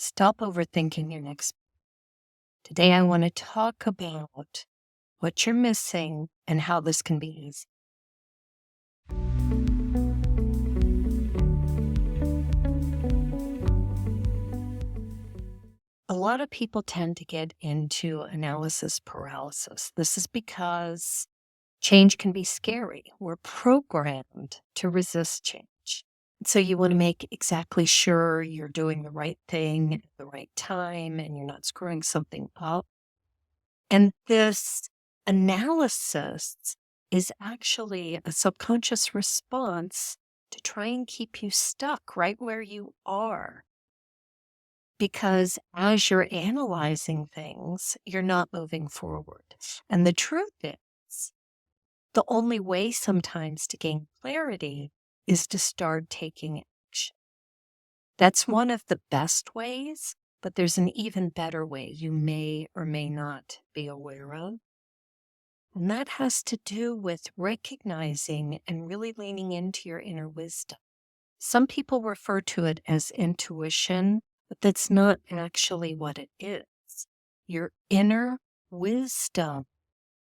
Stop overthinking your next. Today, I want to talk about what you're missing and how this can be easy. A lot of people tend to get into analysis paralysis. This is because change can be scary. We're programmed to resist change. So you want to make exactly sure you're doing the right thing at the right time and you're not screwing something up. And this analysis is actually a subconscious response to try and keep you stuck right where you are. Because as you're analyzing things, you're not moving forward. And the truth is, the only way sometimes to gain clarity is to start taking action. That's one of the best ways, but there's an even better way you may or may not be aware of. And that has to do with recognizing and really leaning into your inner wisdom. Some people refer to it as intuition, but that's not actually what it is. Your inner wisdom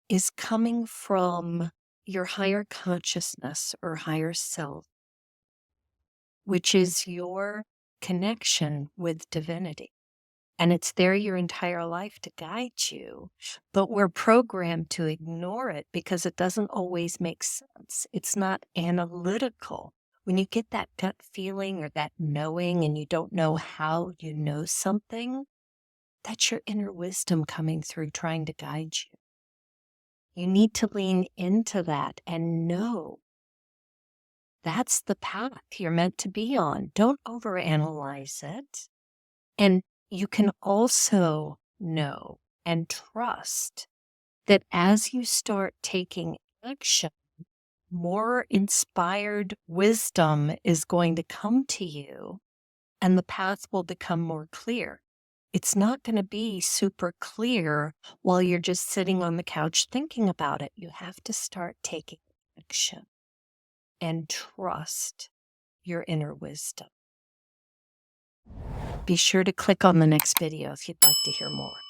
is coming from your higher consciousness or higher self, which is your connection with divinity. And it's there your entire life to guide you. But we're programmed to ignore it because it doesn't always make sense. It's not analytical. When you get that gut feeling or that knowing and you don't know how you know something, that's your inner wisdom coming through trying to guide you. You need to lean into that and know that's the path you're meant to be on. Don't overanalyze it. And you can also know and trust that as you start taking action, more inspired wisdom is going to come to you and the path will become more clear. It's not going to be super clear while you're just sitting on the couch thinking about it. You have to start taking action and trust your inner wisdom. Be sure to click on the next video if you'd like to hear more.